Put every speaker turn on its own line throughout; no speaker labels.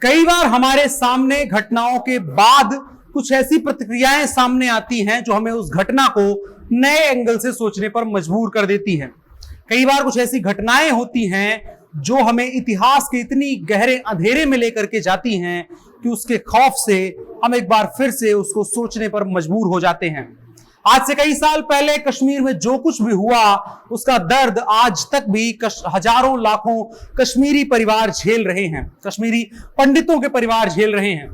कई बार हमारे सामने घटनाओं के बाद कुछ ऐसी प्रतिक्रियाएं सामने आती हैं जो हमें उस घटना को नए एंगल से सोचने पर मजबूर कर देती हैं। कई बार कुछ ऐसी घटनाएं होती हैं जो हमें इतिहास के इतनी गहरे अंधेरे में लेकर के जाती हैं कि उसके खौफ से हम एक बार फिर से उसको सोचने पर मजबूर हो जाते हैं। आज से कई साल पहले कश्मीर में जो कुछ भी हुआ उसका दर्द आज तक भी हजारों लाखों कश्मीरी परिवार झेल रहे हैं, कश्मीरी पंडितों के परिवार झेल रहे हैं।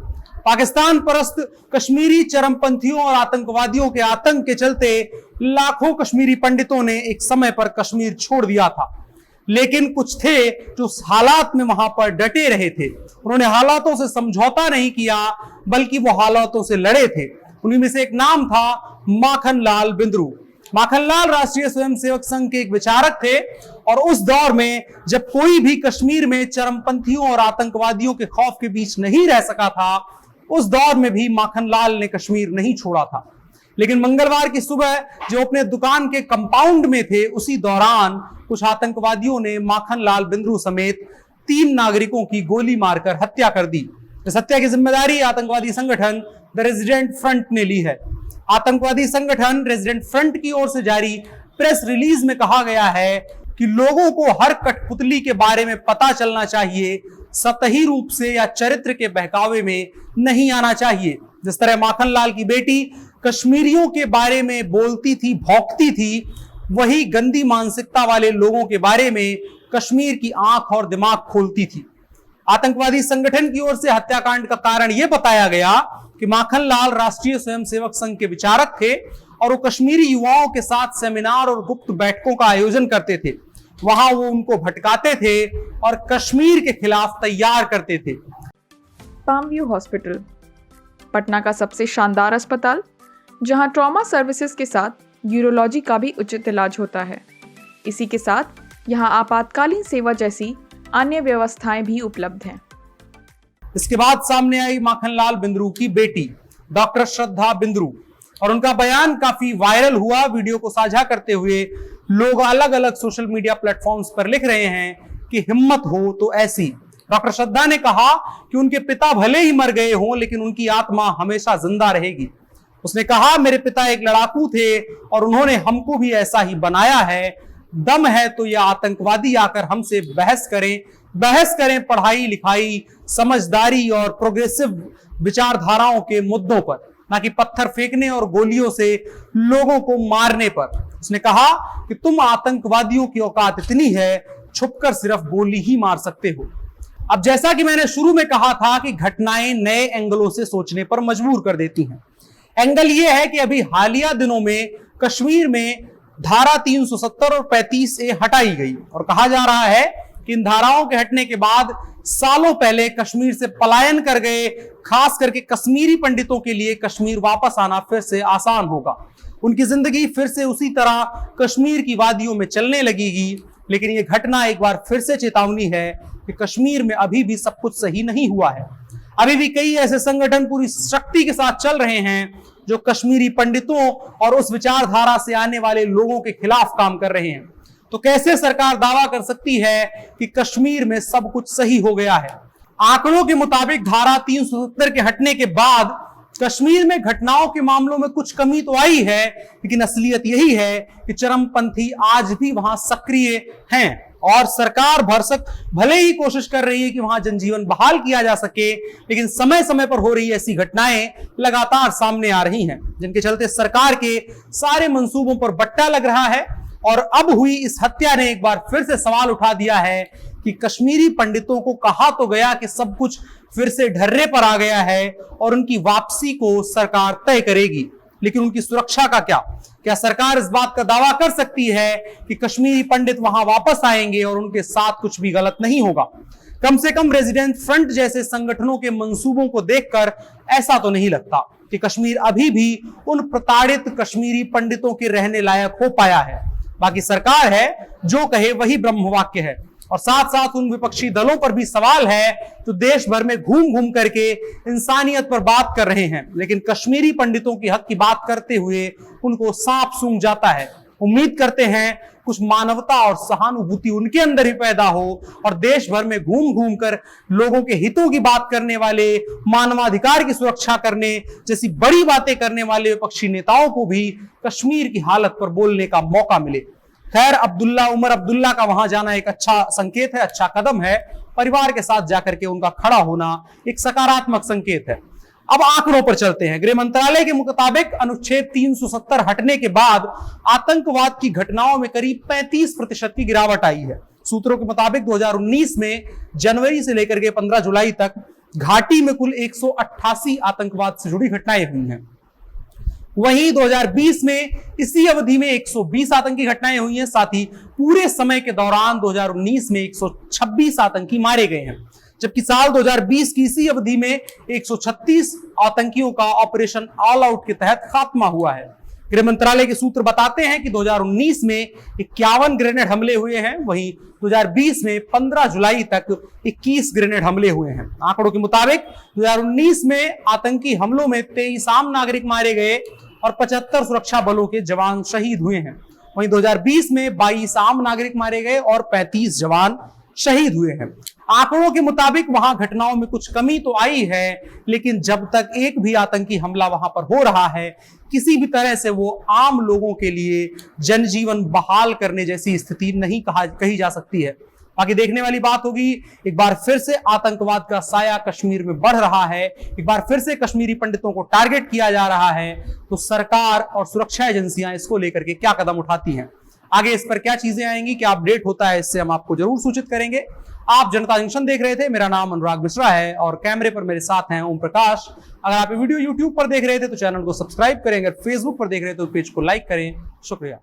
पाकिस्तान परस्त कश्मीरी चरमपंथियों और आतंकवादियों के आतंक के चलते लाखों कश्मीरी पंडितों ने एक समय पर कश्मीर छोड़ दिया था, लेकिन कुछ थे जो हालात में वहां पर डटे रहे थे। उन्होंने हालातों से समझौता नहीं किया बल्कि वो हालातों से लड़े थे। उन्हीं में से एक नाम था माखनलाल बिंद्रू। माखनलाल राष्ट्रीय स्वयंसेवक संघ के एक विचारक थे और उस दौर में जब कोई भी कश्मीर में चरमपंथियों और आतंकवादियों के खौफ के बीच नहीं रह सका था, उस दौर में भी माखनलाल ने कश्मीर नहीं छोड़ा था। लेकिन मंगलवार की सुबह जो अपने दुकान के कंपाउंड में थे, उसी दौरान कुछ आतंकवादियों ने माखनलाल बिंद्रू समेत 3 नागरिकों की गोली मारकर हत्या कर दी। इस हत्या की जिम्मेदारी आतंकवादी संगठन द रेजिडेंट फ्रंट ने ली है। आतंकवादी संगठन रेजिडेंट फ्रंट की ओर से जारी प्रेस रिलीज में कहा गया है कि लोगों को हर कठपुतली के बारे में पता चलना चाहिए, सतही रूप से या चरित्र के बहकावे में नहीं आना चाहिए। जिस तरह माखनलाल की बेटी कश्मीरियों के बारे में बोलती थी, भौंकती थी, वही गंदी मानसिकता वाले लोगों के बारे में कश्मीर की आंख और दिमाग खोलती थी। आतंकवादी संगठन की ओर से हत्याकांड का कारण यह बताया गया कि माखनलाल राष्ट्रीय स्वयंसेवक संघ के विचारक थे और वो कश्मीरी युवाओं के साथ सेमिनार और गुप्त बैठकों का आयोजन करते थे। वहां वो उनको भटकाते थे और कश्मीर के खिलाफ तैयार करते थे।
पाम व्यू हॉस्पिटल, पटना का सबसे शानदार अस्पताल, जहां ट्रॉमा सर्विसेज के साथ यूरोलॉजी का भी उचित इलाज होता है। इसी के साथ यहां आपातकालीन सेवा जैसी अन्य व्यवस्थाएं भी उपलब्ध हैं।
इसके बाद सामने आई माखनलाल बिंद्रू की बेटी डॉक्टर श्रद्धा बिंद्रू और उनका बयान काफी वायरल हुआ। वीडियो को साझा करते हुए लोग अलग अलग सोशल मीडिया प्लेटफॉर्म्स पर लिख रहे हैं कि हिम्मत हो तो ऐसी। डॉक्टर श्रद्धा ने कहा कि उनके पिता भले ही मर गए हों लेकिन उनकी आत्मा हमेशा जिंदा रहेगी। उसने कहा, मेरे पिता एक लड़ाकू थे और उन्होंने हमको भी ऐसा ही बनाया है। दम है तो यह आतंकवादी आकर हमसे बहस करें पढ़ाई लिखाई, समझदारी और प्रोग्रेसिव विचारधाराओं के मुद्दों पर, ना कि पत्थर फेंकने और गोलियों से लोगों को मारने पर। उसने कहा कि तुम आतंकवादियों की औकात इतनी है, छुपकर सिर्फ गोली ही मार सकते हो। अब जैसा कि मैंने शुरू में कहा था कि घटनाएं नए एंगलों से सोचने पर मजबूर कर देती हैं। एंगल यह है कि अभी हालिया दिनों में कश्मीर में धारा 370 और 35A हटाई गई और कहा जा रहा है कि इन धाराओं के हटने के बाद सालों पहले कश्मीर से पलायन कर गए खास करके कश्मीरी पंडितों के लिए कश्मीर वापस आना फिर से आसान होगा। उनकी जिंदगी फिर से उसी तरह कश्मीर की वादियों में चलने लगेगी। लेकिन यह घटना एक बार फिर से चेतावनी है कि कश्मीर में अभी भी सब कुछ सही नहीं हुआ है। अभी भी कई ऐसे संगठन पूरी शक्ति के साथ चल रहे हैं जो कश्मीरी पंडितों और उस विचारधारा से आने वाले लोगों के खिलाफ काम कर रहे हैं। तो कैसे सरकार दावा कर सकती है कि कश्मीर में सब कुछ सही हो गया है? आंकड़ों के मुताबिक धारा 370 के हटने के बाद कश्मीर में घटनाओं के मामलों में कुछ कमी तो आई है, लेकिन असलियत यही है कि चरमपंथी आज भी वहां सक्रिय हैं और सरकार भरसक भले ही कोशिश कर रही है कि वहां जनजीवन बहाल किया जा सके, लेकिन समय समय पर हो रही ऐसी घटनाएं लगातार सामने आ रही हैं जिनके चलते सरकार के सारे मंसूबों पर बट्टा लग रहा है। और अब हुई इस हत्या ने एक बार फिर से सवाल उठा दिया है कि कश्मीरी पंडितों को कहा तो गया कि सब कुछ फिर से ढर्रे पर आ गया है और उनकी वापसी को सरकार तय करेगी, लेकिन उनकी सुरक्षा का क्या सरकार इस बात का दावा कर सकती है कि कश्मीरी पंडित वहां वापस आएंगे और उनके साथ कुछ भी गलत नहीं होगा? कम से कम रेजिडेंट फ्रंट जैसे संगठनों के मंसूबों को देखकर ऐसा तो नहीं लगता कि कश्मीर अभी भी उन प्रताड़ित कश्मीरी पंडितों के रहने लायक हो पाया है। बाकी सरकार है जो कहे वही ब्रह्मवाक्य है। और साथ साथ उन विपक्षी दलों पर भी सवाल है जो देश भर में घूम घूम करके इंसानियत पर बात कर रहे हैं, लेकिन कश्मीरी पंडितों के हक की बात करते हुए उनको सांप सूंघ जाता है। उम्मीद करते हैं कुछ मानवता और सहानुभूति उनके अंदर ही पैदा हो और देश भर में घूम घूम कर लोगों के हितों की बात करने वाले, मानवाधिकार की सुरक्षा करने जैसी बड़ी बातें करने वाले विपक्षी नेताओं को भी कश्मीर की हालत पर बोलने का मौका मिले। खैर, उमर अब्दुल्ला का वहां जाना एक अच्छा संकेत है, अच्छा कदम है। परिवार के साथ जाकर के उनका खड़ा होना एक सकारात्मक संकेत है। अब आंकड़ों पर चलते हैं। गृह मंत्रालय के मुताबिक अनुच्छेद 370 हटने के बाद आतंकवाद की घटनाओं में करीब 35% की गिरावट आई है। सूत्रों के मुताबिक 2019 में जनवरी से लेकर के 15 जुलाई तक घाटी में कुल 188 आतंकवाद से जुड़ी घटनाएं हुई हैं। वहीं 2020 में इसी अवधि में 120 आतंकी घटनाएं हुई हैं। साथ ही पूरे समय के दौरान 2019 में 126 आतंकी मारे गए हैं, जबकि साल 2020 की इसी अवधि में 136 आतंकियों का ऑपरेशन ऑल आउट के तहत खात्मा हुआ है। गृह मंत्रालय के सूत्र बताते हैं कि 2019 में 51 ग्रेनेड हमले हुए हैं, वहीं 2020 में 15 जुलाई तक 21 ग्रेनेड हमले हुए हैं। आंकड़ों के मुताबिक 2019 में आतंकी हमलों में 23 आम नागरिक मारे गए और 75 सुरक्षा बलों के जवान शहीद हुए हैं। वहीं 2020 में 22 आम नागरिक मारे गए और 35 जवान शहीद हुए हैं। आंकड़ों के मुताबिक वहां घटनाओं में कुछ कमी तो आई है, लेकिन जब तक एक भी आतंकी हमला वहां पर हो रहा है, किसी भी तरह से वो आम लोगों के लिए जनजीवन बहाल करने जैसी स्थिति नहीं कही जा सकती है। बाकी देखने वाली बात होगी। एक बार फिर से आतंकवाद का साया कश्मीर में बढ़ रहा है, एक बार फिर से कश्मीरी पंडितों को टारगेट किया जा रहा है, तो सरकार और सुरक्षा एजेंसियां इसको लेकर के क्या कदम उठाती हैं, आगे इस पर क्या चीजें आएंगी, क्या अपडेट होता है, इससे हम आपको जरूर सूचित करेंगे। आप जनता जंक्शन देख रहे थे, मेरा नाम अनुराग मिश्रा है और कैमरे पर मेरे साथ हैं ओम प्रकाश। अगर आप ये वीडियो यूट्यूब पर देख रहे थे तो चैनल को सब्सक्राइब करें, अगर फेसबुक पर देख रहे थे तो पेज को लाइक करें। शुक्रिया।